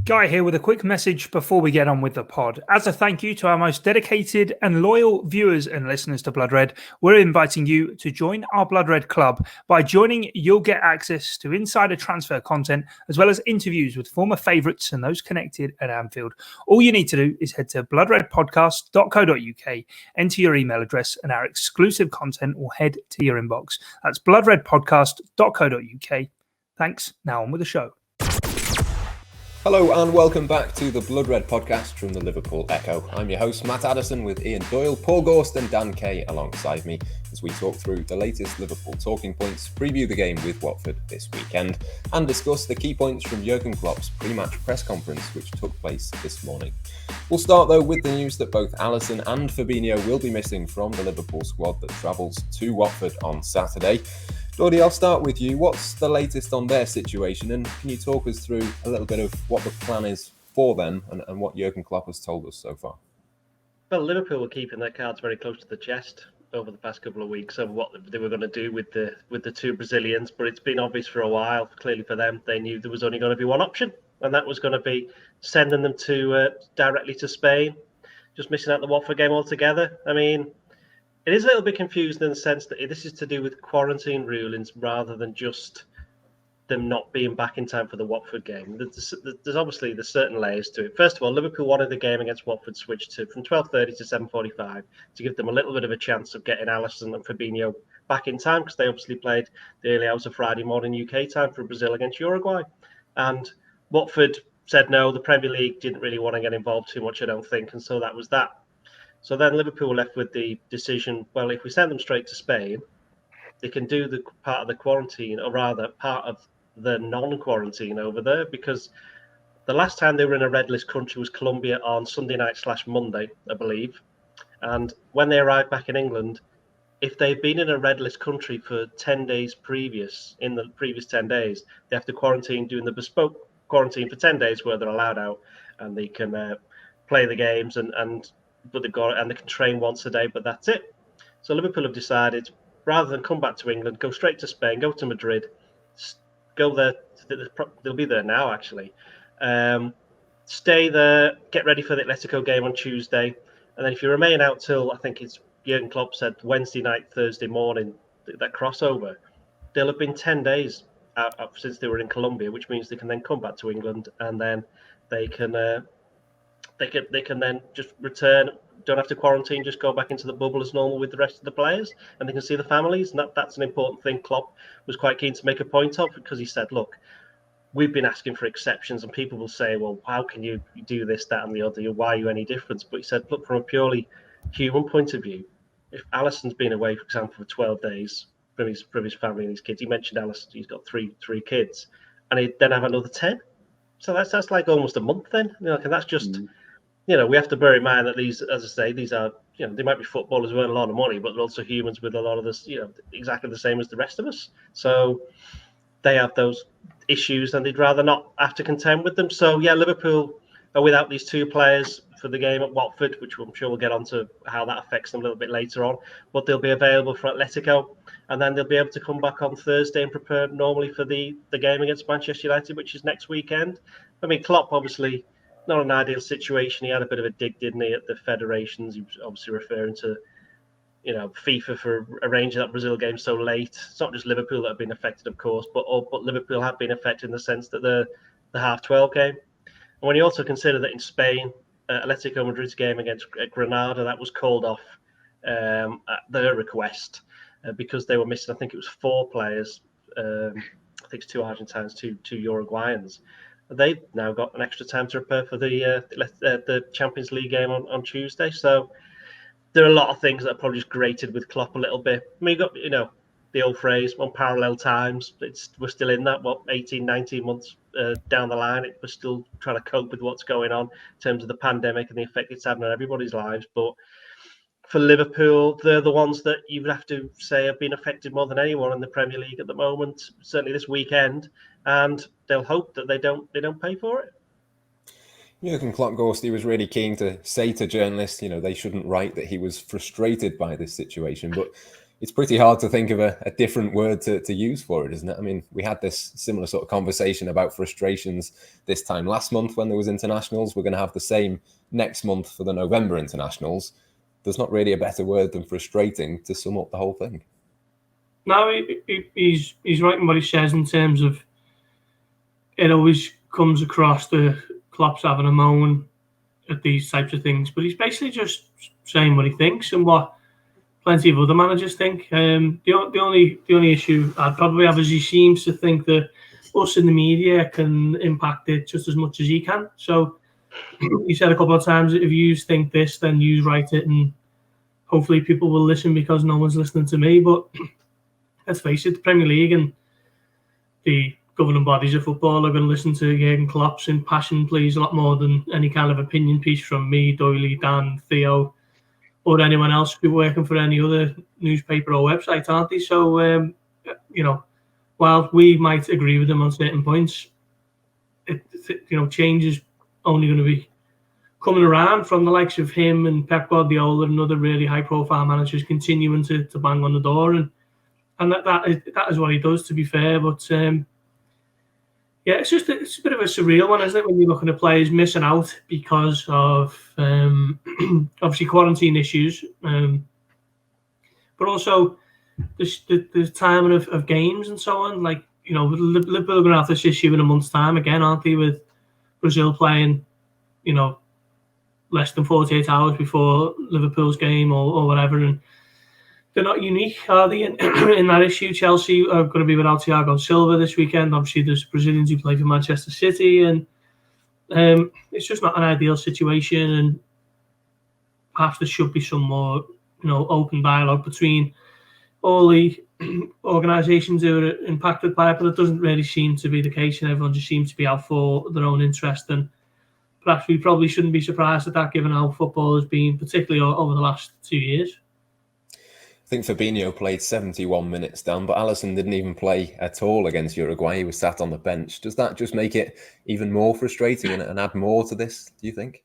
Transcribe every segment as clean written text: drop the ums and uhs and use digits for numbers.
Guy here with a quick message before we get on with the pod. As a thank you to our most dedicated and loyal viewers and listeners to Blood Red, we're inviting you to join our Blood Red Club. By joining, you'll get access to insider transfer content as well as interviews with former favourites and those connected at Anfield. All you need to do is head to bloodredpodcast.co.uk, enter your email address, and our exclusive content will head to your inbox. That's bloodredpodcast.co.uk. Thanks. Now on with the show. Hello and welcome back to the Blood Red podcast from the Liverpool Echo. I'm your host Matt Addison with Ian Doyle, Paul Gorst and Dan Kay alongside me as we talk through the latest Liverpool talking points, preview the game with Watford this weekend and discuss the key points from Jurgen Klopp's pre-match press conference which took place this morning. We'll start though with the news that both Alisson and Fabinho will be missing from the Liverpool squad that travels to Watford on Saturday. Doyle, I'll start with you. What's the latest on their situation, and can you talk us through a little bit of what the plan is for them and what Jurgen Klopp has told us so far? Well, Liverpool were keeping their cards very close to the chest over the past couple of weeks of what they were going to do with the two Brazilians, but it's been obvious for a while. Clearly for them, they knew there was only going to be one option, and that was going to be sending them to directly to Spain, just missing out the Watford game altogether. I mean, it is a little bit confusing in the sense that this is to do with quarantine rulings rather than just them not being back in time for the Watford game. There's obviously certain layers to it. First of all, Liverpool wanted the game against Watford switched from 12:30 to 7:45 to give them a little bit of a chance of getting Alisson and Fabinho back in time because they obviously played the early hours of Friday morning UK time for Brazil against Uruguay. And Watford said no, the Premier League didn't really want to get involved too much, I don't think, and so that was that. So then Liverpool were left with the decision, well, if we send them straight to Spain, they can do the part of the quarantine, or rather part of the non-quarantine over there, because the last time they were in a red list country was Colombia on Sunday night/Monday, I believe. And when they arrived back in England, if they've been in a red list country for 10 days in the previous 10 days, they have to quarantine, doing the bespoke quarantine for 10 days where they're allowed out and they can play the games but they can train once a day, but that's it. So Liverpool have decided, rather than come back to England, go straight to Spain, go to Madrid, go there. They'll be there now, actually. Stay there, get ready for the Atletico game on Tuesday, and then if you remain out till, I think it's Jurgen Klopp said Wednesday night, Thursday morning, that crossover, they'll have been 10 days out since they were in Colombia, which means they can then come back to England and then they can then just return, don't have to quarantine, just go back into the bubble as normal with the rest of the players, and they can see the families. And that's an important thing Klopp was quite keen to make a point of, because he said, look, we've been asking for exceptions, and people will say, well, how can you do this, that, and the other? Why are you any different? But he said, look, from a purely human point of view, if Alisson's been away, for example, for 12 days from his family and his kids, he mentioned Alisson, he's got three kids, and he'd then have another 10. So that's like almost a month then. And that's just... we have to bear in mind that these, as I say, these are, they might be footballers who earn a lot of money, but they're also humans with a lot of this, exactly the same as the rest of us. So they have those issues and they'd rather not have to contend with them. So, yeah, Liverpool are without these two players for the game at Watford, which I'm sure we'll get on to how that affects them a little bit later on. But they'll be available for Atletico, and then they'll be able to come back on Thursday and prepare normally for the game against Manchester United, which is next weekend. I mean, Klopp, obviously... not an ideal situation. He had a bit of a dig, didn't he, at the federations? He was obviously referring to, FIFA for arranging that Brazil game so late. It's not just Liverpool that have been affected, of course, but Liverpool have been affected in the sense that the half-12 game. And when you also consider that in Spain, Atletico Madrid's game against Granada, that was called off at their request because they were missing, I think it was 4 players. I think it's 2 Argentines, 2 Uruguayans. They've now got an extra time to prepare for the Champions League game on Tuesday. So there are a lot of things that are probably just grated with Klopp a little bit. I mean, you got, the old phrase, on parallel times. We're still in that, 18, 19 months down the line. We're still trying to cope with what's going on in terms of the pandemic and the effect it's having on everybody's lives. But for Liverpool, they're the ones that you would have to say have been affected more than anyone in the Premier League at the moment, certainly this weekend, and they'll hope that they don't pay for it. Jurgen Klopp, Gorst, he was really keen to say to journalists, they shouldn't write that he was frustrated by this situation. But It's pretty hard to think of a different word to use for it, isn't it? I mean, we had this similar sort of conversation about frustrations this time last month when there was internationals. We're going to have the same next month for the November internationals. There's not really a better word than frustrating to sum up the whole thing. No, he's right in what he says in terms of it always comes across the Klopp's having a moan at these types of things, but he's basically just saying what he thinks and what plenty of other managers think. The only issue I'd probably have is he seems to think that us in the media can impact it just as much as he can. So he said a couple of times, if you think this, then you write it, and hopefully people will listen because no one's listening to me. But let's face it, the Premier League and the governing bodies of football are going to listen to Jurgen Klopp's impassioned pleas a lot more than any kind of opinion piece from me, Doyle, Dan, Theo, or anyone else who's working for any other newspaper or website, aren't they? So, while we might agree with them on certain points, change is only going to be coming around from the likes of him and Pep Guardiola and other really high-profile managers continuing to bang on the door, and that is what he does, to be fair. But it's a bit of a surreal one, isn't it, when you're looking at players missing out because of obviously quarantine issues, but also the timing of games and so on. Like, Liverpool are going to have this issue in a month's time again, aren't they, with Brazil playing, less than 48 hours before Liverpool's game or whatever, and they're not unique, are they, in that issue? Chelsea are going to be without Thiago Silva this weekend. Obviously, there's Brazilians who play for Manchester City, and it's just not an ideal situation. And perhaps there should be some more, open dialogue between all the organisations who are impacted by it. But it doesn't really seem to be the case, and everyone just seems to be out for their own interest. And perhaps we probably shouldn't be surprised at that, given how football has been, particularly over the last 2 years. I think Fabinho played 71 minutes down, but Alisson didn't even play at all against Uruguay. He was sat on the bench. Does that just make it even more frustrating and add more to this, do you think?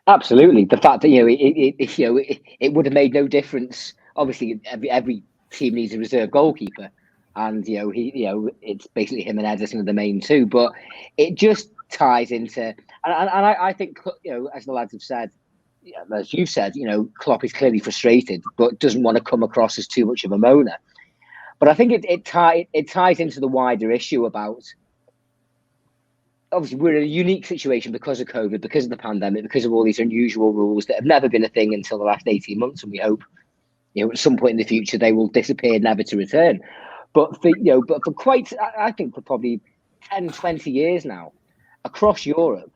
Absolutely. The fact that it would have made no difference. Obviously, every team needs a reserve goalkeeper, and it's basically him and Addison are the main two. But it just ties into, and I think, as the lads have said, as you've said, Klopp is clearly frustrated, but doesn't want to come across as too much of a moaner. But I think it ties into the wider issue about, obviously, we're in a unique situation because of COVID, because of the pandemic, because of all these unusual rules that have never been a thing until the last 18 months. And we hope, at some point in the future, they will disappear, never to return. But for quite, I think for probably 10, 20 years now, across Europe,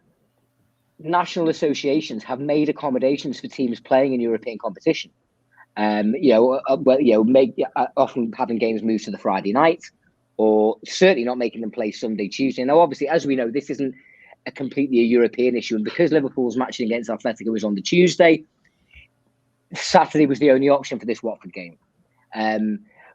national associations have made accommodations for teams playing in European competition. Often having games moved to the Friday night, or certainly not making them play Sunday, Tuesday. Now, obviously, as we know, this isn't completely a European issue, and because Liverpool's matching against Atletico was on the Tuesday, Saturday was the only option for this Watford game.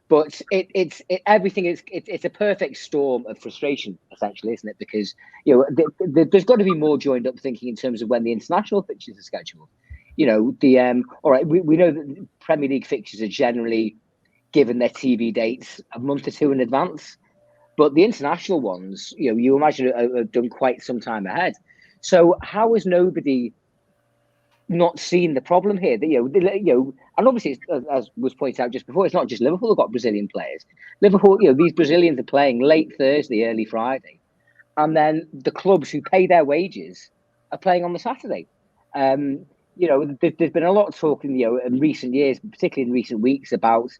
But it's a perfect storm of frustration, essentially, isn't it? Because there's got to be more joined up thinking in terms of when the international fixtures are scheduled. All right, we know that the Premier League fixtures are generally given their TV dates a month or two in advance, but the international ones, you imagine are done quite some time ahead. So how has nobody not seen the problem here? That and obviously, as was pointed out just before, it's not just Liverpool who've got Brazilian players. Liverpool, these Brazilians are playing late Thursday, early Friday, and then the clubs who pay their wages are playing on the Saturday. There's been a lot of talk in recent years, particularly in recent weeks, about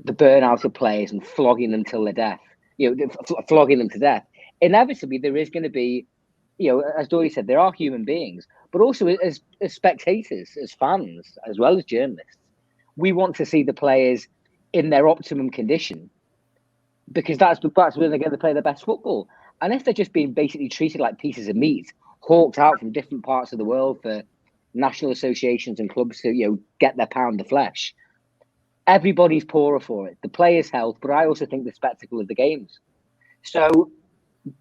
the burnout of players and flogging them till their death. Flogging them to death. Inevitably, there is going to be, as Dory said, there are human beings, but also as spectators, as fans, as well as journalists, we want to see the players in their optimum condition, because that's when they're going to play their best football. And if they're just being basically treated like pieces of meat, hawked out from different parts of the world for national associations and clubs to get their pound of flesh, everybody's poorer for it. The players' health, but I also think the spectacle of the games. So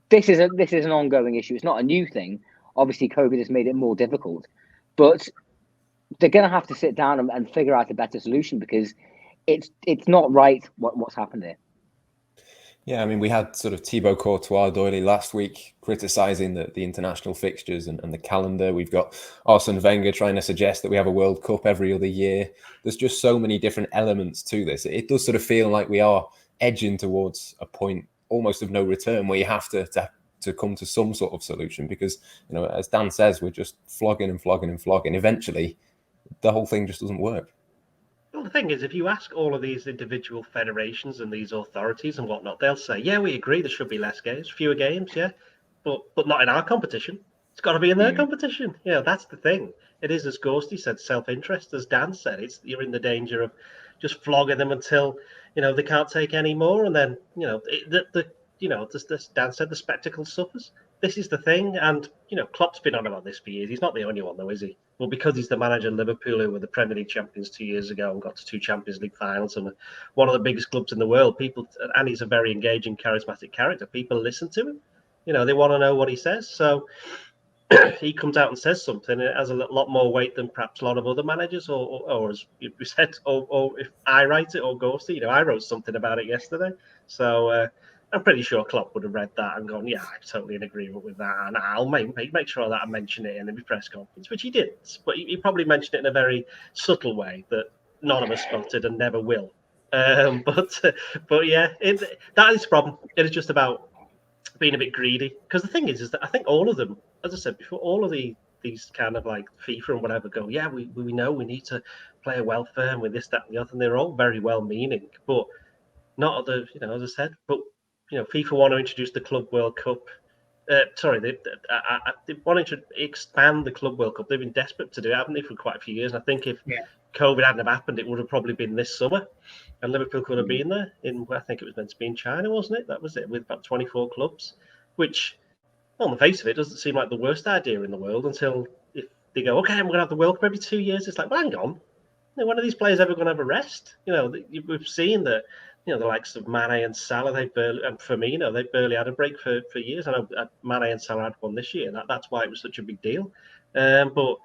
this is an ongoing issue. It's not a new thing. Obviously, COVID has made it more difficult, but they're going to have to sit down and figure out a better solution, because it's not right what's happened here. Yeah, I mean, we had sort of Thibaut Courtois, Doyle, last week criticising the international fixtures and the calendar. We've got Arsene Wenger trying to suggest that we have a World Cup every other year. There's just so many different elements to this. It does sort of feel like we are edging towards a point almost of no return where you have to come to some sort of solution because, as Dan says, we're just flogging and flogging and flogging. Eventually, the whole thing just doesn't work. Well, the thing is, if you ask all of these individual federations and these authorities and whatnot, they'll say, yeah, we agree there should be less games, fewer games, yeah, but not in our competition. It's got to be in their competition. That's the thing. It is, as Gorsty said, self-interest. As Dan said, you're in the danger of just flogging them until, they can't take any more. And then, as Dan said, the spectacle suffers. This is the thing. And, Klopp's been on about this for years. He's not the only one, though, is he? Well, because he's the manager of Liverpool, who were the Premier League champions 2 years ago and got to 2 Champions League finals and one of the biggest clubs in the world. And he's a very engaging, charismatic character. People listen to him. They want to know what he says. So he comes out and says something. It has a lot more weight than perhaps a lot of other managers, or as you said, or if I write it or Ghosty. I wrote something about it yesterday. So I'm pretty sure Klopp would have read that and gone, yeah, I'm totally in agreement with that. And I'll make sure that I mention it in the press conference, which he didn't. But he probably mentioned it in a very subtle way that none of us spotted and never will. But yeah, that is the problem. It is just about being a bit greedy. Because the thing is that I think all of them, as I said before, all of these kind of like FIFA and whatever go, yeah, we know we need to play welfare and with this, that, and the other. And they're all very well-meaning, but not the, as I said, but FIFA want to introduce the Club World Cup. They want to expand the Club World Cup. They've been desperate to do it, haven't they, for quite a few years? And I think if COVID hadn't have happened, it would have probably been this summer. And Liverpool could have been there I think it was meant to be in China, wasn't it? That was it, with about 24 clubs, which, on the face of it, doesn't seem like the worst idea in the world until if they go, okay, we're going to have the World Cup every 2 years. It's like, well, hang on. When are these players ever going to have a rest? We've seen that. The likes of Mane and Salah, and Firmino, they barely had a break for years. I know Mane and Salah had one this year. That's why it was such a big deal. But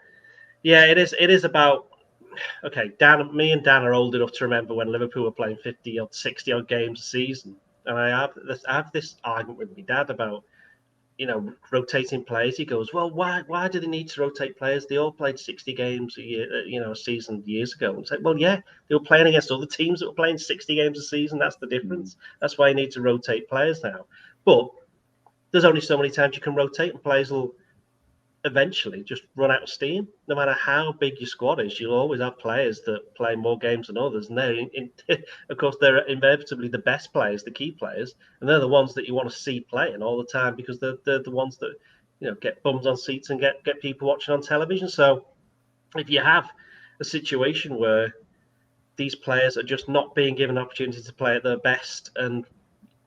yeah, it is about, okay, me and Dan are old enough to remember when Liverpool were playing 50 or 60 odd games a season. And I have this argument with my dad about, rotating players. He goes, well, why do they need to rotate players? They all played 60 games a year, a season years ago. And it's like, well, yeah, they were playing against other teams that were playing 60 games a season. That's the difference. That's why you need to rotate players now. But there's only so many times you can rotate, and players will eventually just run out of steam. No matter how big your squad is, you'll always have players that play more games than others. And of course, they're inevitably the best players, the key players, and they're the ones that you want to see playing all the time because they're the ones that get bums on seats and get people watching on television. So if you have a situation where these players are just not being given an opportunity to play at their best, and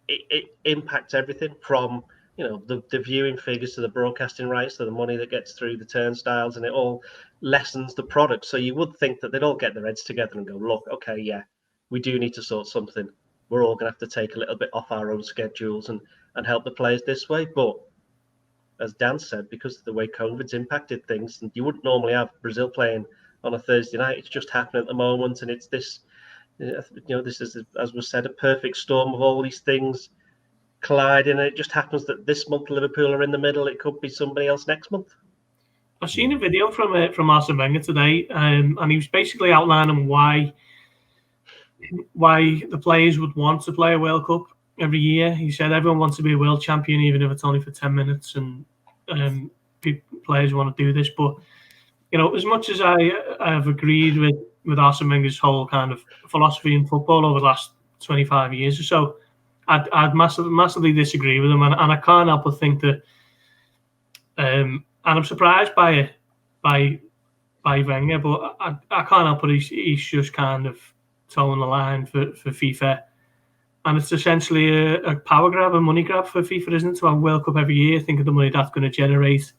it impacts everything from the viewing figures to the broadcasting rights to the money that gets through the turnstiles, and it all lessens the product. So you would think that they'd all get their heads together and go, look, okay, yeah, we do need to sort something. We're all going to have to take a little bit off our own schedules and help the players this way. But as Dan said, because of the way COVID's impacted things, and you wouldn't normally have Brazil playing on a Thursday night. It's just happening at the moment, and it's this, this is, as was said, a perfect storm of all these things colliding, and it just happens that this month Liverpool are in the middle. It could be somebody else next month. I've seen a video from Arsene Wenger today, and he was basically outlining why the players would want to play a World Cup every year. He said everyone wants to be a world champion, even if it's only for 10 minutes, and players want to do this. But as much as I have agreed with Arsene Wenger's whole kind of philosophy in football over the last 25 years or so, I'd massively disagree with him, and I can't help but think that, and I'm surprised by Wenger, but I can't help but he's just kind of towing the line for FIFA, and it's essentially a power grab, a money grab for FIFA, isn't it? To have a World Cup every year. Think of the money that's going to generate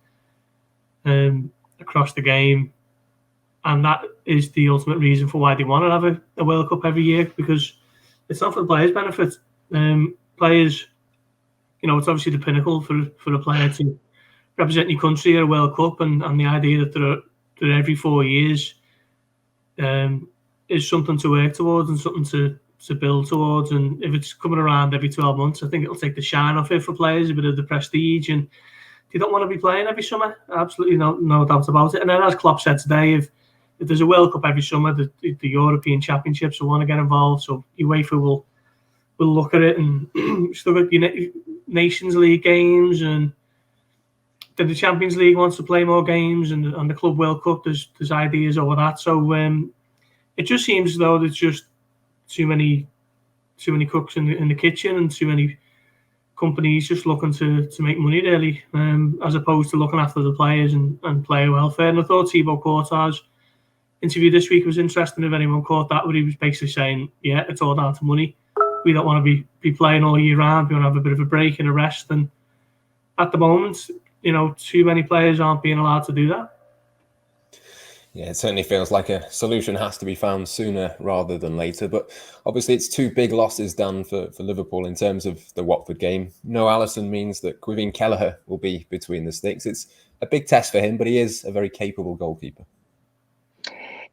across the game, and that is the ultimate reason for why they want to have a World Cup every year, because it's not for the players' benefit. Players, it's obviously the pinnacle for a player to represent your country at a World Cup, and the idea that they're every 4 years, is something to work towards and something to build towards. And if it's coming around every 12 months, I think it'll take the shine off it for players, a bit of the prestige. And you don't want to be playing every summer. Absolutely no doubt about it. And then, as Klopp said today, if there's a World Cup every summer, the European Championships will want to get involved. So UEFA will look at it, and still got Nations League games, and then the Champions League wants to play more games, and on the Club World Cup, there's ideas over that. So it just seems as though there's just too many cooks in the kitchen, and too many companies just looking to make money really, as opposed to looking after the players and player welfare. And I thought Thibaut Courtois' interview this week was interesting. If anyone caught that, where he was basically saying, yeah, it's all down to money. We don't want to be playing all year round. We want to have a bit of a break and a rest. And at the moment, too many players aren't being allowed to do that. Yeah, it certainly feels like a solution has to be found sooner rather than later. But obviously it's two big losses done for Liverpool in terms of the Watford game. No Alisson means that Kevin Kelleher will be between the sticks. It's a big test for him, but he is a very capable goalkeeper.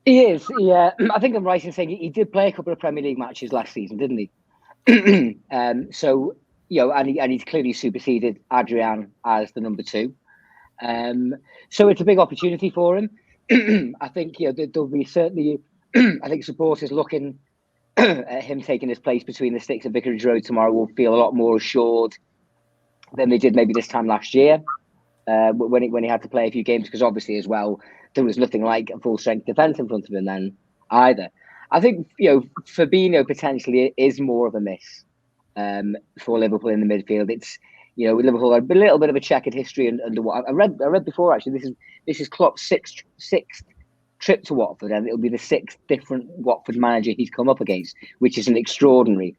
He is, yeah. I think I'm right in saying he did play a couple of Premier League matches last season, didn't he? So, and he's clearly superseded Adrian as the number 2. So it's a big opportunity for him. I think there'll be certainly, I think supporters looking at him taking his place between the sticks at Vicarage Road tomorrow will feel a lot more assured than they did maybe this time last year, when he had to play a few games, because obviously as well there was nothing like a full strength defence in front of him then either. I think Fabinho potentially is more of a miss for Liverpool in the midfield. It's Liverpool are a little bit of a checkered history under what I read before. Actually, this is Klopp's sixth trip to Watford, and it'll be the 6th different Watford manager he's come up against, which is an extraordinary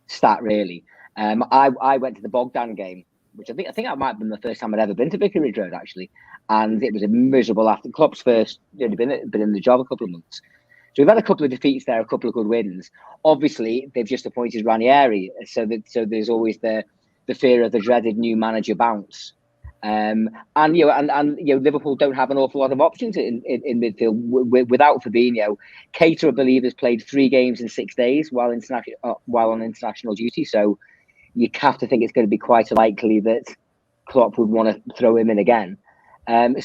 stat, really. I went to the Bogdan game, which I think that might have been the first time I'd ever been to Vicarage Road, actually, and it was a miserable after Klopp's first. He'd been in the job a couple of months. So we've had a couple of defeats there, a couple of good wins. Obviously, they've just appointed Ranieri, so there's always the fear of the dreaded new manager bounce. And Liverpool don't have an awful lot of options in midfield without Fabinho. Keita, I believe, has played 3 games in 6 days while on international duty. So you have to think it's going to be quite likely that Klopp would want to throw him in again. When we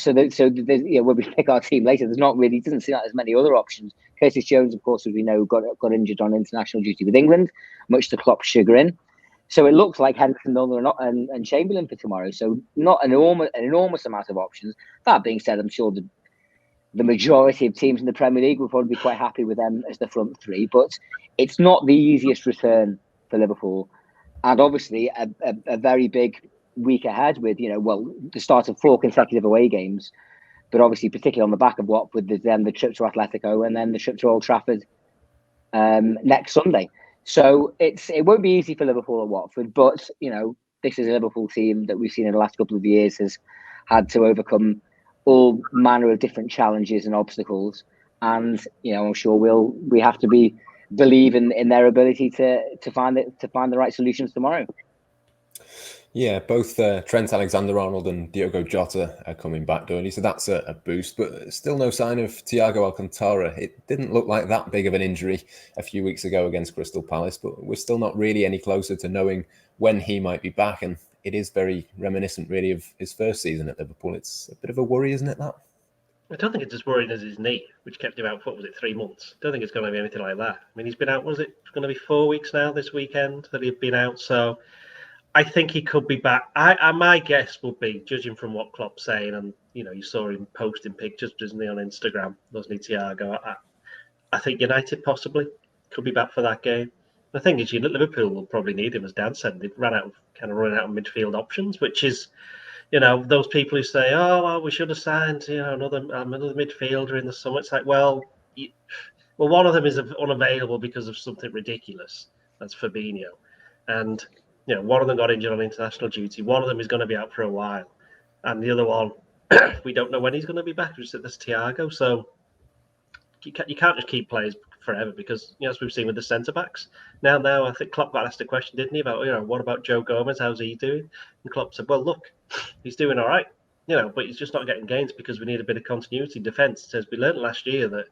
pick our team later, doesn't seem like there's many other options. Curtis Jones, of course, as we know, got injured on international duty with England, much to Klopp's chagrin. So it looks like Henderson, Milner, and Chamberlain for tomorrow. So not an enormous amount of options. That being said, I'm sure the majority of teams in the Premier League will probably be quite happy with them as the front 3. But it's not the easiest return for Liverpool, and obviously a very big week ahead with the start of 4 consecutive away games. But obviously, particularly on the back of Watford, there's then the trip to Atletico and then the trip to Old Trafford next Sunday. So it won't be easy for Liverpool at Watford, but this is a Liverpool team that we've seen in the last couple of years has had to overcome all manner of different challenges and obstacles, and I'm sure we have to believe in their ability to find the right solutions tomorrow. Yeah, both Trent Alexander-Arnold and Diogo Jota are coming back, Doyle, so that's a boost, but still no sign of Thiago Alcantara. It didn't look like that big of an injury a few weeks ago against Crystal Palace, but we're still not really any closer to knowing when he might be back, and it is very reminiscent, really, of his first season at Liverpool. It's a bit of a worry, isn't it, that? I don't think it's as worrying as his knee, which kept him out for, 3 months? I don't think it's going to be anything like that. I mean, he's been out, it's going to be 4 weeks now this weekend that he'd been out, so I think he could be back. My guess would be, judging from what Klopp's saying, and you saw him posting pictures, doesn't he, on Instagram, doesn't he, Thiago? I think United possibly could be back for that game. The thing is, Liverpool will probably need him, as Dan said. They've running out of midfield options, which is, those people who say, "Oh, well, we should have signed, another midfielder in the summer." It's like, well, one of them is unavailable because of something ridiculous. That's Fabinho, and one of them got injured on international duty. One of them is going to be out for a while. And the other one, we don't know when he's going to be back. Just that's Thiago. So you can't just keep players forever because, as we've seen with the centre-backs. Now, I think Klopp got asked a question, didn't he, about, what about Joe Gomez? How's he doing? And Klopp said, well, look, he's doing all right, but he's just not getting gains because we need a bit of continuity in defence. He says we learned last year that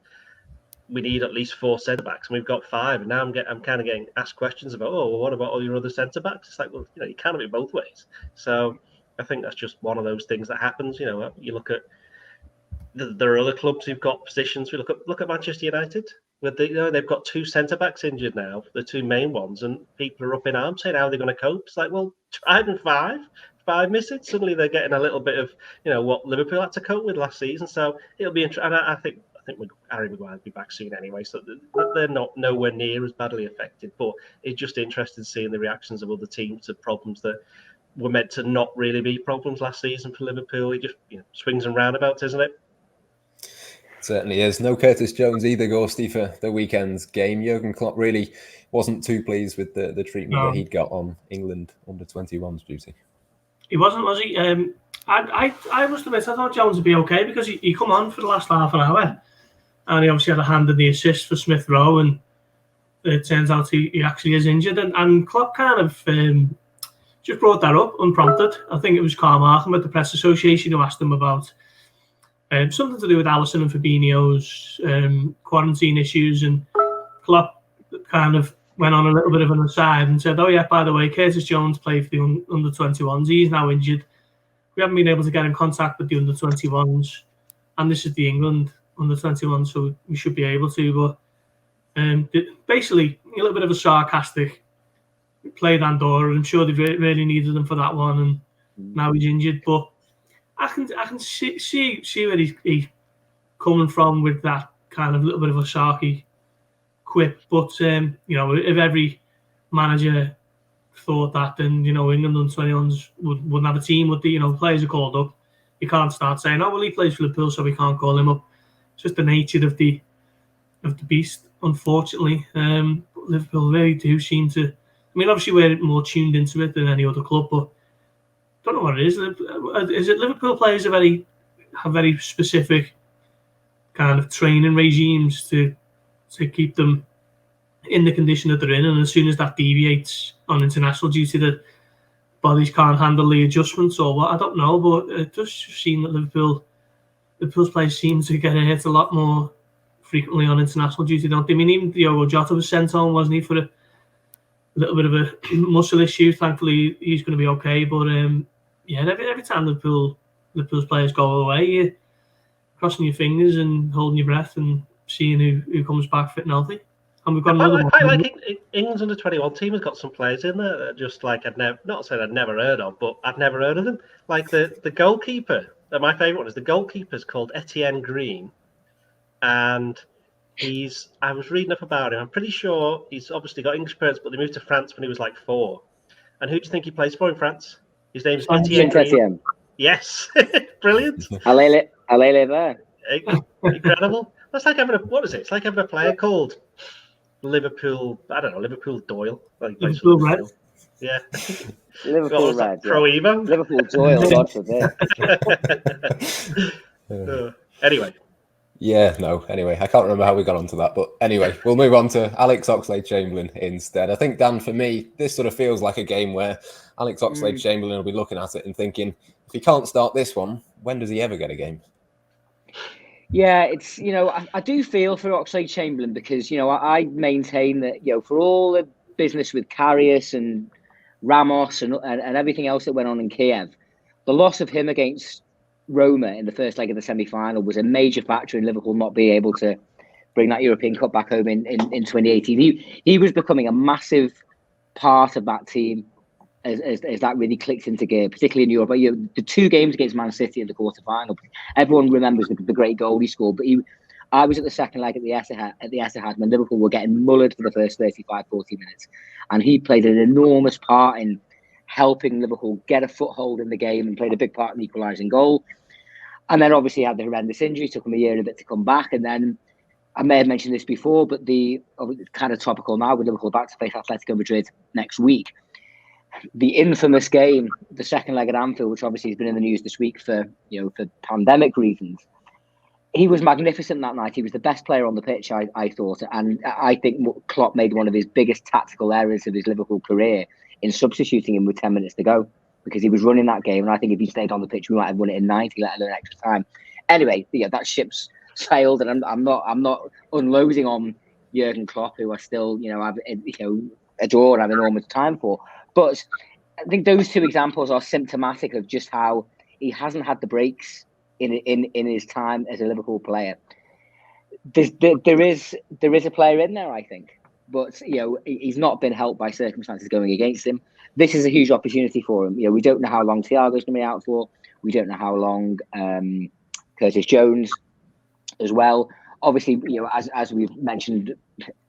we need at least 4 centre backs, and we've got 5. And now I'm kind of getting asked questions about, well, what about all your other centre backs? It's like, well, you can't have it both ways. So I think that's just one of those things that happens. You look at there are other clubs who've got positions. We look at Manchester United. They've got 2 centre backs injured now, the 2 main ones, and people are up in arms saying how they're going to cope. It's like, well, try them 5 missing. Suddenly they're getting a little bit of what Liverpool had to cope with last season. So it'll be interesting. And I think Harry Maguire will be back soon anyway, so they're not nowhere near as badly affected. But it's just interesting seeing the reactions of other teams to problems that were meant to not really be problems last season for Liverpool. It just swings and roundabouts, isn't it? Certainly is. No Curtis Jones either, Gorsty, for the weekend's game. Jurgen Klopp really wasn't too pleased with the treatment that he'd got on England under-21's duty. He wasn't, was he? I must admit, I thought Jones would be okay because he come on for the last half an hour, and he obviously had a hand in the assist for Smith Rowe, and it turns out he actually is injured. And Klopp kind of just brought that up unprompted. I think it was Carl Markham at the press association who asked him about something to do with Alisson and Fabinho's quarantine issues, and Klopp kind of went on a little bit of an aside and said, oh yeah, by the way, Curtis Jones played for the under-21s. He's now injured. We haven't been able to get in contact with the under-21s, and this is the England under-21s, so we should be able to. But basically, a little bit of a sarcastic play at Andorra. I'm sure they really needed him for that one, and now he's injured. But I can see where he's coming from with that kind of little bit of a sarky quip. But if every manager thought that, then England under-21s wouldn't have a team. Would the players are called up? You can't start saying, oh well, he plays for Liverpool, so we can't call him up. It's just the nature of the beast, unfortunately. Liverpool really do seem to. I mean, obviously we're more tuned into it than any other club, but don't know what it is. Is it Liverpool players have very specific kind of training regimes to keep them in the condition that they're in, and as soon as that deviates on international duty, the bodies can't handle the adjustments or what? I don't know, but it does seem that Liverpool's players seem to get hit a lot more frequently on international duty, don't they? I mean, even Diogo Jota was sent home, wasn't he, for a little bit of a muscle issue. Thankfully, he's going to be okay. But every time Liverpool's players go away, you're crossing your fingers and holding your breath and seeing who comes back fit and healthy. And we've got another one. I like England's under-21 team has got some players in there that just like I'd never heard of, but I've never heard of them. Like the goalkeeper, my favourite one is the goalkeeper's called Etienne Green, and I was reading up about him. I'm pretty sure he's obviously got English parents, but they moved to France when he was like 4. And who do you think he plays for in France? His name's Etienne Green. Yes, brilliant. Allez there. Incredible. That's like having it's like having a player called Liverpool. I don't know, Liverpool Doyle. Like Liverpool Red. Yeah. Liverpool Red. Pro Evo. Liverpool Doyle. God forbid. Anyway. Yeah, no. Anyway, I can't remember how we got onto that, but anyway, we'll move on to Alex Oxlade-Chamberlain instead. I think, Dan, for me, this sort of feels like a game where Alex Oxlade-Chamberlain will be looking at it and thinking, if he can't start this one, when does he ever get a game? Yeah, it's, I do feel for Oxlade-Chamberlain because, I maintain that, for all the business with Karius and Ramos and everything else that went on in Kiev, the loss of him against Roma in the first leg of the semi-final was a major factor in Liverpool not being able to bring that European Cup back home in 2018. He was becoming a massive part of that team as that really clicked into gear, particularly in Europe. The 2 games against Man City in the quarter-final, everyone remembers the great goal he scored, but I was at the second leg at the Etihad when Liverpool were getting mullered for the first 35, 40 minutes, and he played an enormous part in helping Liverpool get a foothold in the game and played a big part in the equalising goal. And then obviously he had the horrendous injury, took him a year and a bit to come back. And then I may have mentioned this before, but the kind of topical now with Liverpool back to face Atletico Madrid next week. The infamous game, the second leg at Anfield, which obviously has been in the news this week for pandemic reasons. He was magnificent that night. He was the best player on the pitch, I thought. And I think Klopp made one of his biggest tactical errors of his Liverpool career in substituting him with 10 minutes to go, because he was running that game. And I think if he stayed on the pitch, we might have won it in 90, let alone extra time. Anyway, that ship's failed, and I'm not unloading on Jurgen Klopp, who I still adore and have enormous time for. But I think those two examples are symptomatic of just how he hasn't had the breaks in his time as a Liverpool player. There is a player in there, I think, but he's not been helped by circumstances going against him. This is a huge opportunity for him. We don't know how long Thiago's going to be out for. We don't know how long Curtis Jones as well. Obviously, as we've mentioned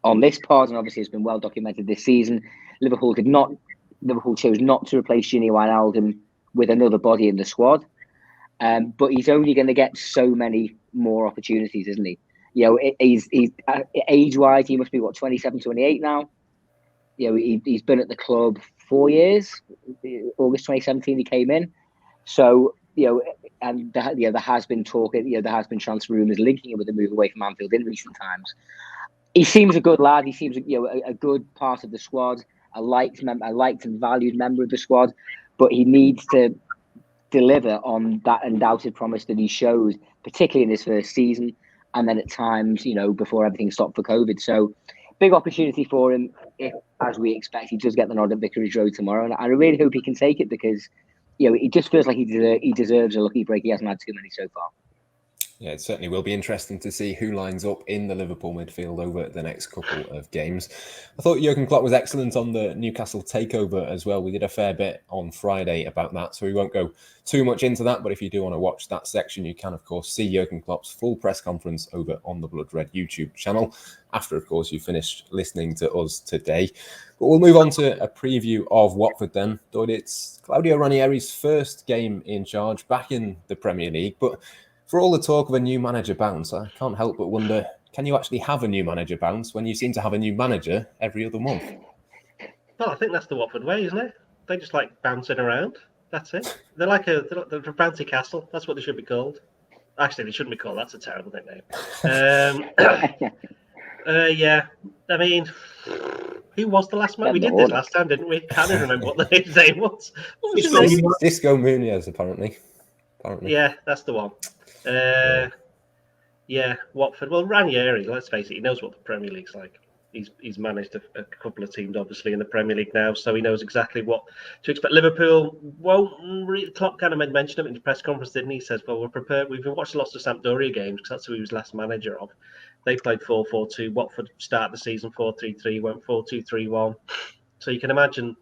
on this pod, and obviously it's been well documented this season, Liverpool chose not to replace Gini Wijnaldum with another body in the squad. But he's only going to get so many more opportunities, isn't he? He's age-wise, he must be 27, 28 now. He's been at the club 4 years. August 2017, he came in. So and there has been talk. There has been transfer rumours linking him with a move away from Anfield in recent times. He seems a good lad. He seems a good part of the squad. A liked and valued member of the squad, but he needs to deliver on that undoubted promise that he showed, particularly in his first season, and then at times, before everything stopped for COVID. So, big opportunity for him if, as we expect, he does get the nod at Vicarage Road tomorrow, and I really hope he can take it because, it just feels like he deserves a lucky break. He hasn't had too many so far. Yeah, it certainly will be interesting to see who lines up in the Liverpool midfield over the next couple of games. I thought Jurgen Klopp was excellent on the Newcastle takeover as well. We did a fair bit on Friday about that, so we won't go too much into that. But if you do want to watch that section, you can, of course, see Jurgen Klopp's full press conference over on the Blood Red YouTube channel after, of course, you finished listening to us today. But we'll move on to a preview of Watford then. It's Claudio Ranieri's first game in charge back in the Premier League, but for all the talk of a new manager bounce, I can't help but wonder, can you actually have a new manager bounce when you seem to have a new manager every other month? Well, I think that's the Watford way, isn't it? They just like bouncing around. That's it. They're like a bouncy castle. That's what they should be called. Actually, they shouldn't be called. That's a terrible nickname. Yeah. I mean, who was the last man? We did this last time, didn't we? Can't even remember what the name was. What was his name? Disco Munoz, apparently. Yeah, that's the one. Yeah, Watford. Well, Ranieri, let's face it, he knows what the Premier League's like. He's managed a couple of teams, obviously, in the Premier League now, so he knows exactly what to expect. Liverpool Klopp kind of made mention of it in the press conference, didn't he? He says, well, we're prepared. We've watched lots of Sampdoria games because that's who he was last manager of. They played 4-4-2. Watford started the season 4-3-3, went 4-2-3-1. So you can imagine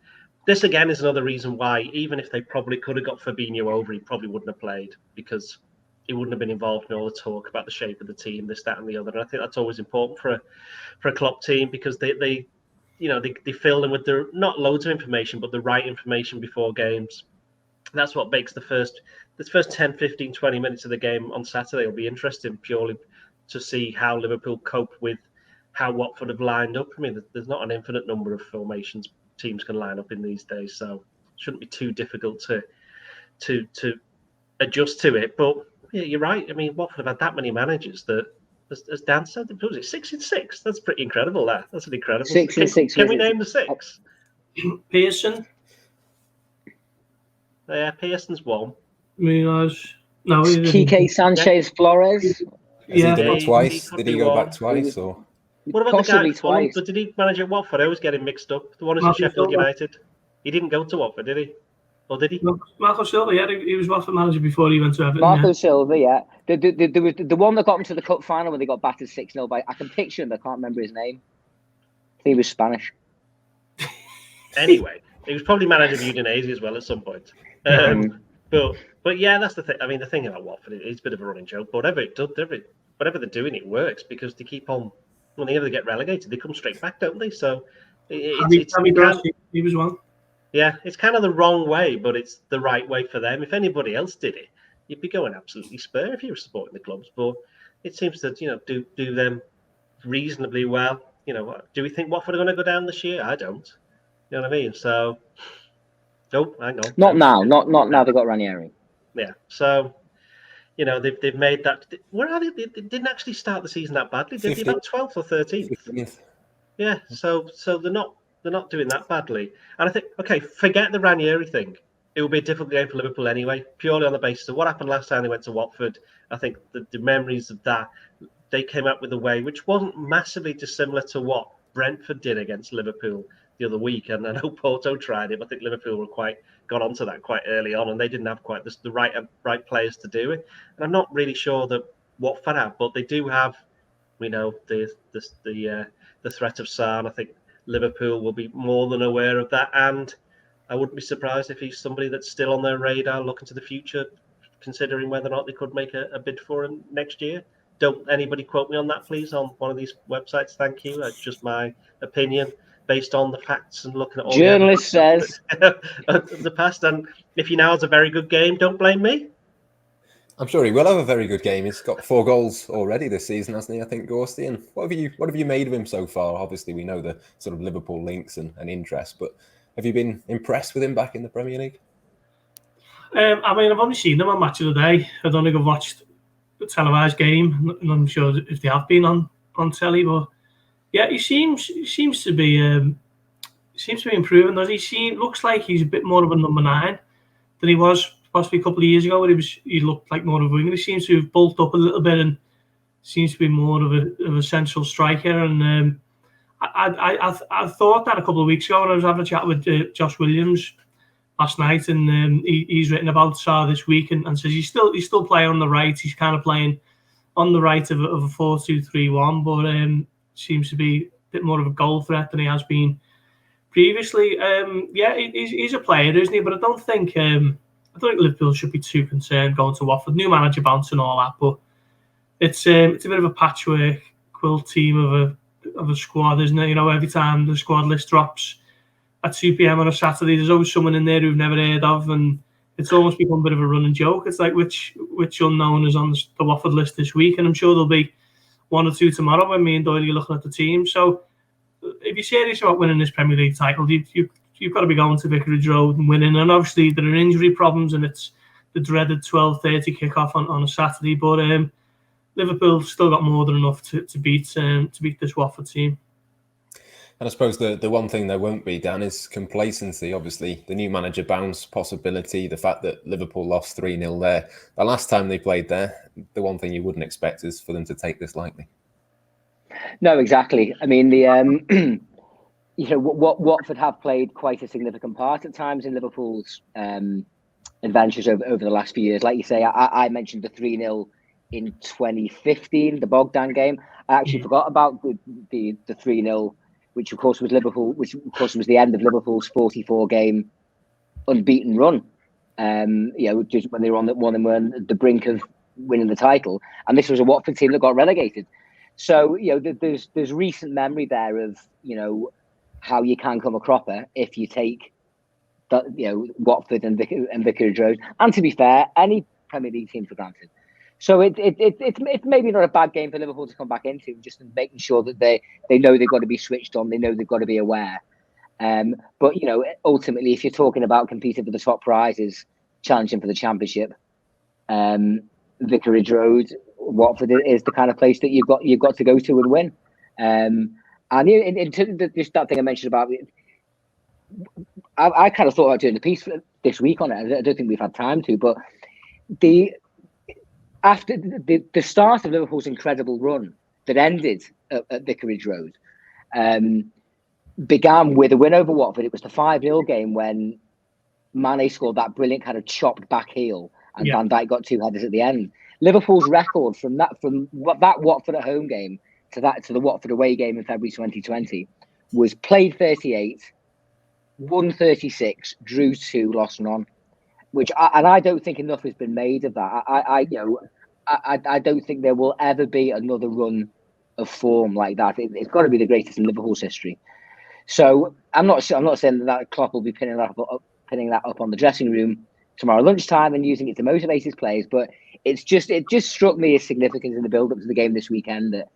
this again is another reason why, even if they probably could have got Fabinho over, he probably wouldn't have played because he wouldn't have been involved in all the talk about the shape of the team, this, that, and the other. And I think that's always important for a Klopp team because they fill them with not loads of information, but the right information before games. That's what makes the first 10, 15, 20 minutes of the game on Saturday will be interesting purely to see how Liverpool cope with how Watford have lined up. I mean, there's not an infinite number of formations teams can line up in these days, so it shouldn't be too difficult to adjust to it. But yeah, you're right. I mean, Watford have had that many managers that, as Dan said, was it 6 and 6? That's pretty incredible. That's an incredible 6 and 6. Can we name the 6? Pearson. Yeah, Pearson's one. Munoz. No, Kike Sanchez Flores. Has he done it twice? Did he go back twice? Or what about possibly the guy Fulham? twice? But did he manage at Watford? I always get him mixed up. The one who's at Sheffield United. He didn't go to Watford, did he? Or did he? Marco Silva, yeah, he was Watford manager before he went to Everton. Marco Silva, yeah. There was the one that got him to the cup final when they got battered 6-0 by. I can picture him. I can't remember his name. I think he was Spanish. Anyway, he was probably manager of Udinese as well at some point. But yeah, that's the thing. I mean, the thing about Watford, it's a bit of a running joke. But whatever they're doing, it works because they keep on. When they ever get relegated, they come straight back, don't they? So he was one. Yeah, it's kind of the wrong way, but it's the right way for them. If anybody else did it, you'd be going absolutely spare if you were supporting the clubs. But it seems to, do them reasonably well. Do we think Watford are going to go down this year? I don't. You know what I mean? So, nope, hang on. Not now. Not now. They've got Ranieri. Yeah. So, they've made that. Where are they? They didn't actually start the season that badly, did they? About 12th or 13th. 15th. Yeah. So they're not doing that badly. And I think, okay, forget the Ranieri thing. it will be a difficult game for Liverpool anyway, purely on the basis of what happened last time they went to Watford. I think the memories of that, they came up with a way which wasn't massively dissimilar to what Brentford did against Liverpool the other week. And I know Porto tried it, but I think Liverpool got onto that quite early on, and they didn't have quite the right players to do it. And I'm not really sure that Watford have, but they do have, we know, the threat of Sarr, and I think Liverpool will be more than aware of that. And I wouldn't be surprised if he's somebody that's still on their radar, looking to the future, considering whether or not they could make a bid for him next year. Don't anybody quote me on that, please, on one of these websites. Thank you. It's just my opinion based on the facts and looking at all journalist says the past. And if he now has a very good game, don't blame me. I'm sure he will have a very good game. He's got 4 goals already this season, hasn't he? I think, Gorsty. And what have you made of him so far? Obviously, we know the sort of Liverpool links and interest, but have you been impressed with him back in the Premier League? I mean, I've only seen them on Match of the Day. I don't think I've watched the televised game, and I'm sure if they have been on telly, but yeah, he seems to be improving. Does he? Looks like he's a bit more of a number 9 than he was possibly a couple of years ago, where he looked like more of a winger. He seems to have bulked up a little bit and seems to be more of a central striker. And I thought that a couple of weeks ago when I was having a chat with Josh Williams last night, and he's written about Sarr this week and says he's still playing on the right. He's kind of playing on the right of a 4-2-3-1, but seems to be a bit more of a goal threat than he has been previously. He's a player, isn't he? But I don't think Liverpool should be too concerned going to Watford. New manager bounce and all that, but it's a bit of a patchwork quilt team of a squad, isn't it? You know, every time the squad list drops at 2 p.m. on a Saturday, there's always someone in there who've never heard of, and it's almost become a bit of a running joke. It's like which unknown is on the Watford list this week, and I'm sure there'll be 1 or 2 tomorrow when me and Doyle are looking at the team. So if you're serious about winning this Premier League title, you've got to be going to Vicarage Road and winning. And obviously there are injury problems, and it's the dreaded 12:30 kickoff on a Saturday. But Liverpool still got more than enough to beat this Watford team. And I suppose the one thing there won't be, Dan, is complacency. Obviously, the new manager bounce possibility, the fact that Liverpool lost 3-0 there. The last time they played there, the one thing you wouldn't expect is for them to take this lightly. No, exactly. I mean, the what Watford have played quite a significant part at times in Liverpool's adventures over the last few years. Like you say, I mentioned the 3-0 in 2015, the Bogdan game. I actually forgot about the 3-0. Which of course was the end of Liverpool's 44-game unbeaten run. Just when they were on the brink of winning the title, and this was a Watford team that got relegated. So there's recent memory there of how you can come a cropper if you take that Watford and Vicarage Road, and to be fair, any Premier League team for granted. So it's maybe not a bad game for Liverpool to come back into, just making sure that they know they've got to be switched on, they know they've got to be aware. But ultimately, if you're talking about competing for the top prizes, challenging for the Championship, Vicarage Road, Watford is the kind of place that you've got to go to and win. And in terms of just that thing I mentioned about it, I kind of thought about doing the piece this week on it. I don't think we've had time to, but after the start of Liverpool's incredible run that ended at Vicarage Road began with a win over Watford. It was the 5-0 game when Mane scored that brilliant kind of chopped back heel, and Van Dijk got 2 headers at the end. Liverpool's record from that Watford at home game to the Watford away game in February 2020 was played 38, won 36, drew 2, lost none. I don't think enough has been made of that. I don't think there will ever be another run of form like that. It's got to be the greatest in Liverpool's history. So I'm not saying that Klopp will be pinning that up on the dressing room tomorrow lunchtime and using it to motivate his players. But it just struck me as significant in the build up to the game this weekend that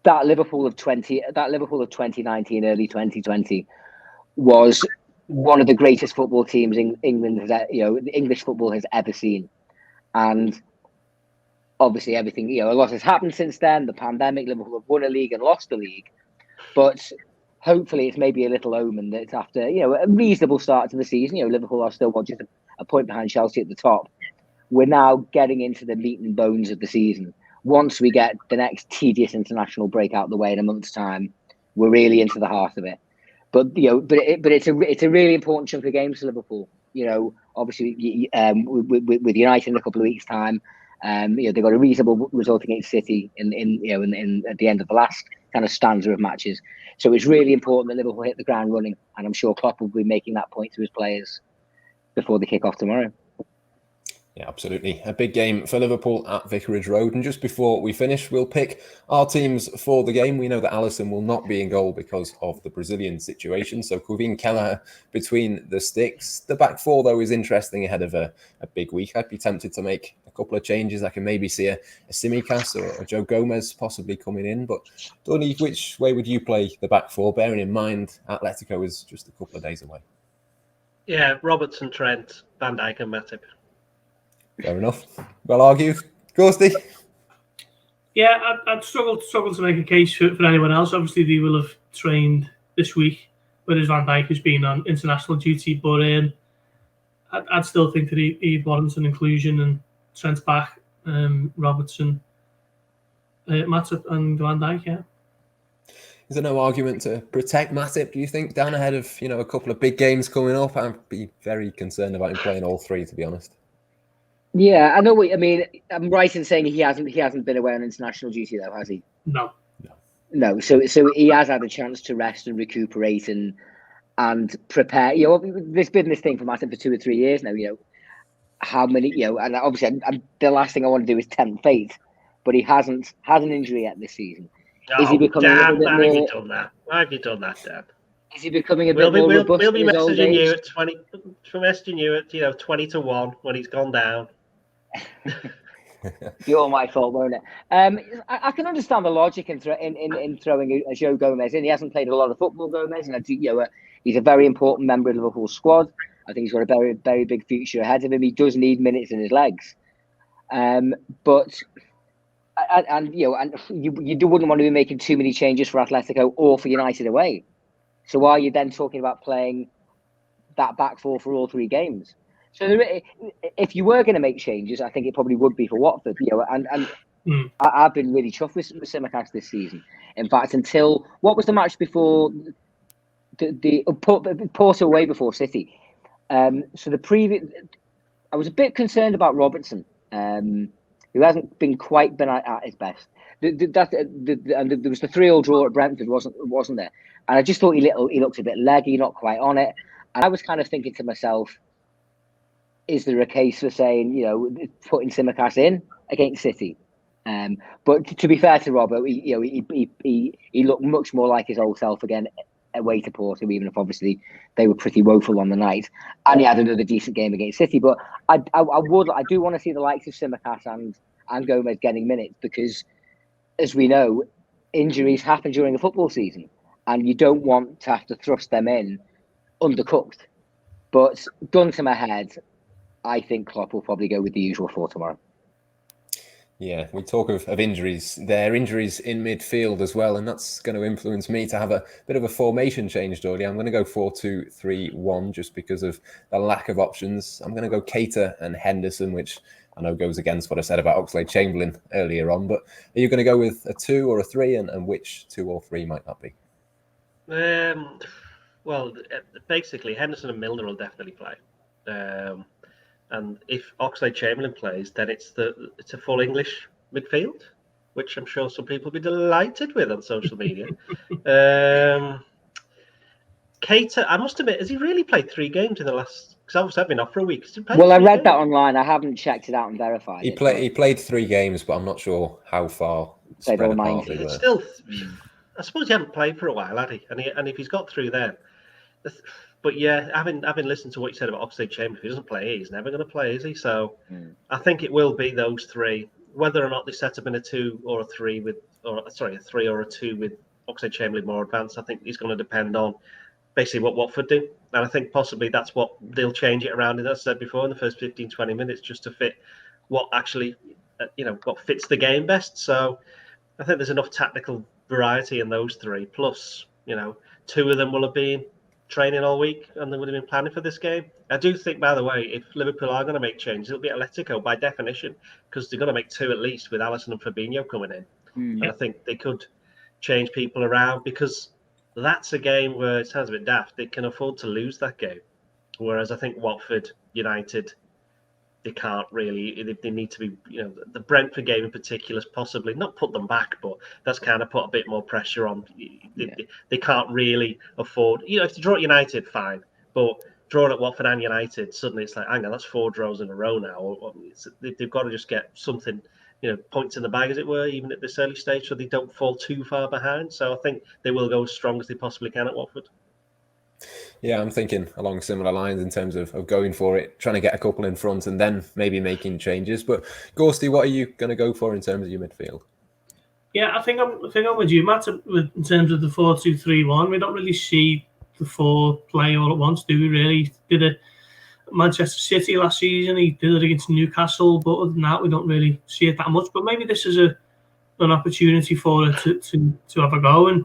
that Liverpool of 2019, early 2020 was one of the greatest football teams England has, English football has ever seen. And obviously everything, a lot has happened since then. The pandemic, Liverpool have won a league and lost the league. But hopefully it's maybe a little omen that after, a reasonable start to the season, Liverpool are still just a point behind Chelsea at the top. We're now getting into the meat and bones of the season. Once we get the next tedious international break out the way in a month's time, we're really into the heart of it. But it's a really important chunk of games for Liverpool. Obviously, with United in a couple of weeks' time, they've got a reasonable result against City in at the end of the last kind of stanza of matches. So it's really important that Liverpool hit the ground running, and I'm sure Klopp will be making that point to his players before they kick off tomorrow. Yeah, absolutely. A big game for Liverpool at Vicarage Road. And just before we finish, we'll pick our teams for the game. We know that Alisson will not be in goal because of the Brazilian situation. So Kevin Kelleher between the sticks. The back four, though, is interesting ahead of a big week. I'd be tempted to make a couple of changes. I can maybe see a Tsimikas or a Joe Gomez possibly coming in. But Donny, which way would you play the back four, bearing in mind Atletico is just a couple of days away? Yeah, Robertson, Trent, Van Dijk and Matip. Fair enough. Well argued. Gorsty? Yeah, I'd struggle to make a case for anyone else. Obviously, they will have trained this week, whereas Van Dijk has been on international duty. But I'd still think that he warrants an inclusion, and Trent's back, Robertson, Matip and Van Dijk, yeah. Is there no argument to protect Matip, do you think, down ahead of a couple of big games coming up? I'd be very concerned about him playing all three, to be honest. Yeah, I know what I mean. I'm right in saying he hasn't been away on international duty though, has he? No. So he has had a chance to rest and recuperate and prepare. There's been this thing for Matip for 2 or 3 years now. How many? And obviously, the last thing I want to do is tempt fate, but he hasn't had an injury yet this season. Is he becoming a little bit more? Why have you done that, Dan? Is he becoming a bit more robust? We'll be messaging you at 20. From messaging you at 20-1 when he's gone down. Be all my fault, won't it? I can understand the logic in throwing a Joe Gomez in. He hasn't played a lot of football, Gomez, and he's a very important member of Liverpool's squad. I think he's got a very, very big future ahead of him. He does need minutes in his legs, but you wouldn't want to be making too many changes for Atletico or for United away. So why are you then talking about playing that back four for all 3 games? So if you were going to make changes, I think it probably would be for Watford. I've been really chuffed with Tsimikas this season. In fact, until what was the match before the Porto away before City? So the previous, I was a bit concerned about Robertson, who hasn't quite been at his best. And there was the 3-3 draw at Brentford, wasn't there? And I just thought he looked a bit leggy, not quite on it. And I was kind of thinking to myself, is there a case for saying, putting Tsimikas in against City? But to be fair to Robert, he looked much more like his old self again away to Porto, even if obviously they were pretty woeful on the night. And he had another decent game against City. But I do want to see the likes of Tsimikas and Gomez getting minutes because, as we know, injuries happen during a football season, and you don't want to have to thrust them in undercooked. But gun to my head, I think Klopp will probably go with the usual 4 tomorrow. Yeah, we talk of injuries. There are injuries in midfield as well, and that's going to influence me to have a bit of a formation change, Doyle. I'm going to go 4-2-3-1 just because of the lack of options. I'm going to go Keita and Henderson, which I know goes against what I said about Oxlade-Chamberlain earlier on. But are you going to go with a 2 or a 3, and which 2 or 3 might that be? Well, basically, Henderson and Milner will definitely play. And if Oxlade-Chamberlain plays, then it's a full English midfield, which I'm sure some people will be delighted with on social media. Keita, I must admit, has he really played 3 games in the last? Because obviously I've been off for a week. Well, I read that online. I haven't checked it out and verified it. He played 3 games, but I'm not sure how far spread apart they were. It's still, I suppose he hadn't played for a while, had he? And if he's got through then. But yeah, having listened to what you said about Oxlade-Chamberlain, if he doesn't play, he's never going to play, is he? So I think it will be those 3. Whether or not they set up in a 2 or a 3 a 3 or a 2 with Oxlade-Chamberlain more advanced, I think is going to depend on basically what Watford do. And I think possibly that's what they'll change it around. And as I said before, in the first 15-20 minutes, just to fit what actually, what fits the game best. So I think there's enough tactical variety in those 3. Plus, 2 of them will have been training all week and they would have been planning for this game. I do think, by the way, if Liverpool are going to make changes, it'll be Atletico by definition, because they're going to make 2 at least with Alisson and Fabinho coming in. And I think they could change people around, because that's a game where it sounds a bit daft. They can afford to lose that game. Whereas I think Watford, United, they can't really. They need to be, the Brentford game in particular, possibly not put them back, but that's kind of put a bit more pressure on. They can't really afford. If they draw at United, fine, but drawing at Watford and United, suddenly it's like, hang on, that's 4 draws in a row now. They've got to just get something, points in the bag, as it were, even at this early stage, so they don't fall too far behind. So I think they will go as strong as they possibly can at Watford. Yeah, I'm thinking along similar lines in terms of going for it, trying to get a couple in front and then maybe making changes. But Gorsty, what are you going to go for in terms of your midfield? Yeah, I think I'm with you, Matt, in terms of the 4-2-3-1. We don't really see the 4 play all at once, do we really? Did it at Manchester City last season, he did it against Newcastle, but other than that, we don't really see it that much. But maybe this is an opportunity for it to have a go. And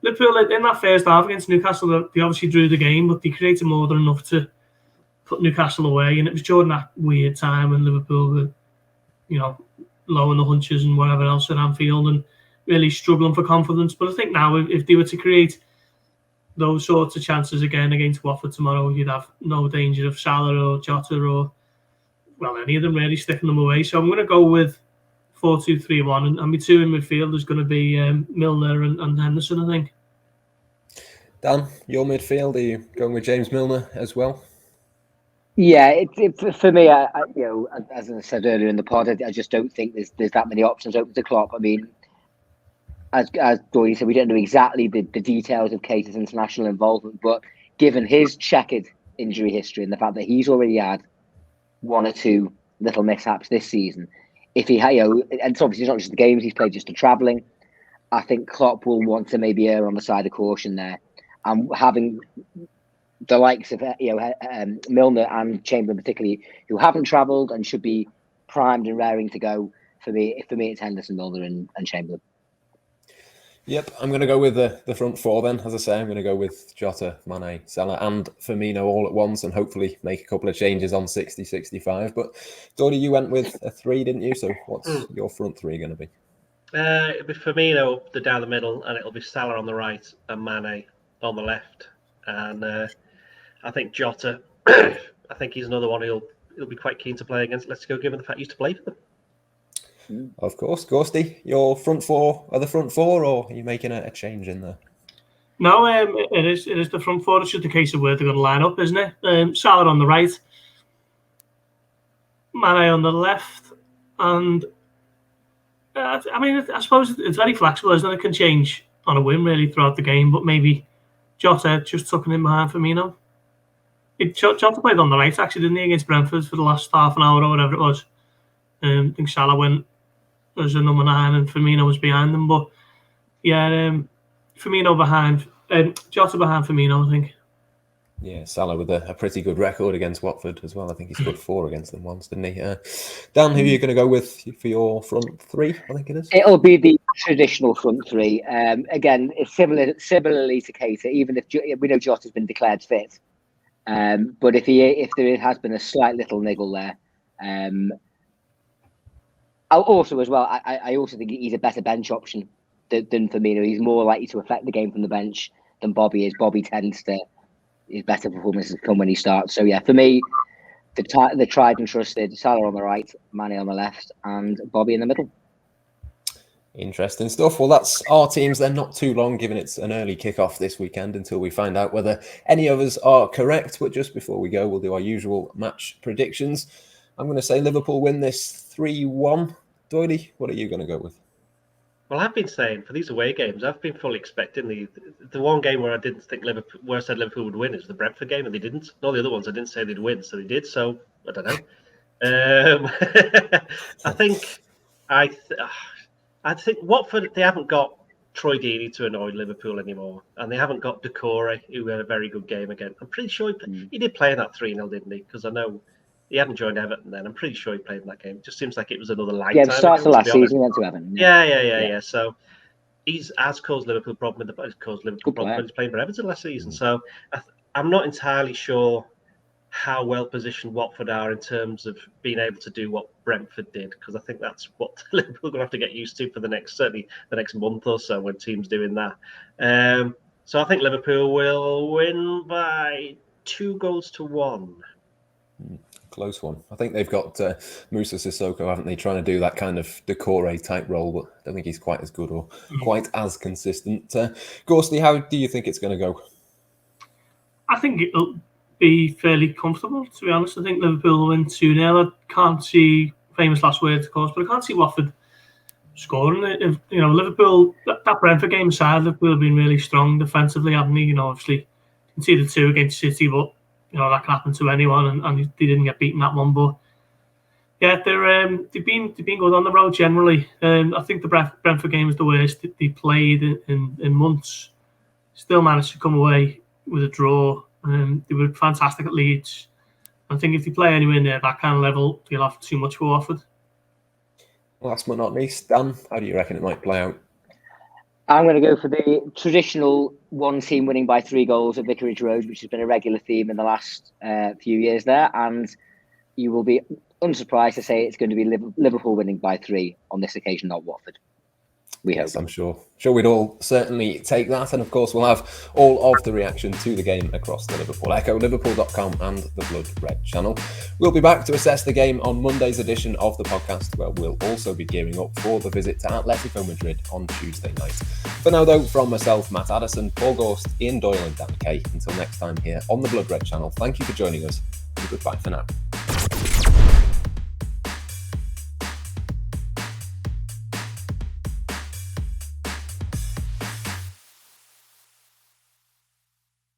Liverpool, in that first half against Newcastle, they obviously drew the game, but they created more than enough to put Newcastle away. And it was during that weird time when Liverpool were, low in the hunches and whatever else at Anfield and really struggling for confidence. But I think now, if they were to create those sorts of chances again against Watford tomorrow, you'd have no danger of Salah or Jota or, any of them really sticking them away. So I'm going to go with 4-2-3-1, and my 2 in midfield is going to be Milner and Henderson, I think. Dan, your midfield, are you going with James Milner as well? Yeah, for me, as I said earlier in the pod, I just don't think there's that many options open to Klopp. I mean, as Doyle said, we don't know exactly the details of Keita's international involvement, but given his checkered injury history and the fact that he's already had 1 or 2 little mishaps this season, if he had, and it's obviously not just the games he's played, just the travelling, I think Klopp will want to maybe err on the side of caution there. And having the likes of Milner and Chamberlain particularly, who haven't travelled and should be primed and raring to go, for me it's Henderson, Milner and Chamberlain. Yep, I'm going to go with the front 4 then. As I say, I'm going to go with Jota, Mane, Salah and Firmino all at once and hopefully make a couple of changes on 60-65. But Dory, you went with a 3, didn't you? So what's your front 3 going to be? It'll be Firmino down the middle, and it'll be Salah on the right and Mane on the left. And I think Jota, I think he's another one he'll be quite keen to play against. Let's go, given the fact he used to play for them. Of course. Gorsty, your front 4 are the front 4, or are you making a change in there? No, it is the front 4. It's just a case of where they're going to line up, isn't it? Salah on the right, Mane on the left, and I suppose it's very flexible, isn't it? It can change on a whim really throughout the game, but maybe Jota just tucking in behind Firmino. Jota played on the right, actually, didn't he, against Brentford for the last half an hour or whatever it was. I think Salah went as a number 9 and Firmino was behind them. But yeah, Firmino behind, Jota behind Firmino, I think. Yeah, Salah with a pretty good record against Watford as well. I think he scored 4 against them once, didn't he? Dan, who are you going to go with for your front 3, I think it is? It'll be the traditional front 3. Again, it's similarly to Keita, even if we know Jota's been declared fit. But if there has been a slight little niggle there, I also think he's a better bench option than Firmino. He's more likely to affect the game from the bench than Bobby is. Bobby tends to, his better performances come when he starts. So yeah, for me, the tried and trusted Salah on the right, Mane on the left, and Bobby in the middle. Interesting stuff. Well, that's our teams. They're not too long, given it's an early kickoff this weekend until we find out whether any of us are correct. But just before we go, we'll do our usual match predictions. I'm going to say Liverpool win this 3-1. Doily, what are you going to go with? Well, I've been saying for these away games, I've been fully expecting the one game where I didn't think Liverpool, where I said Liverpool would win, is the Brentford game, and they didn't. All the other ones I didn't say they'd win, so they did. So I don't know. I think Watford, they haven't got Troy Deeney to annoy Liverpool anymore, and they haven't got Decore, who had a very good game again. I'm pretty sure he did play in that 3-0, didn't he? Because I know he hadn't joined Everton then. I'm pretty sure he played in that game. It just seems like it was another lifetime. Yeah, it started last season, went to Everton. Yeah. So he's has caused Liverpool problem. He's caused Liverpool problem when he's playing for Everton last season. So I'm not entirely sure how well positioned Watford are in terms of being able to do what Brentford did, because I think that's what Liverpool are going to have to get used to for certainly the next month or so when teams doing that. So I think Liverpool will win by 2-1. Close one. I think they've got Moussa Sissoko, haven't they, trying to do that kind of Decore type role, but I don't think he's quite as good or quite as consistent. Gorsty, how do you think it's going to go? I think it'll be fairly comfortable, to be honest. I think Liverpool will win 2-0. I can't see, famous last words, of course, but I can't see Watford scoring it. If, Liverpool, that Brentford game aside, Liverpool have been really strong defensively, haven't they? Obviously, you can see the 2 against City, but that can happen to anyone, and they didn't get beaten that one. But yeah, they've been good on the road generally. I think the Brentford game is the worst they played in months. Still managed to come away with a draw. They were fantastic at Leeds. I think if they play anywhere near that kind of level, they'll have too much for Watford. Last but not least, Dan, how do you reckon it might play out? I'm going to go for the traditional one team winning by 3 goals at Vicarage Road, which has been a regular theme in the last few years there. And you will be unsurprised to say it's going to be Liverpool winning by 3 on this occasion, not Watford. We hope. Yes, I'm sure we'd all certainly take that. And of course, we'll have all of the reaction to the game across the Liverpool Echo, Liverpool.com and the Blood Red channel. We'll be back to assess the game on Monday's edition of the podcast, where we'll also be gearing up for the visit to Atletico Madrid on Tuesday night. For now, though, from myself, Matt Addison, Paul Gorst, Ian Doyle and Dan Kay, until next time here on the Blood Red channel, thank you for joining us and goodbye for now.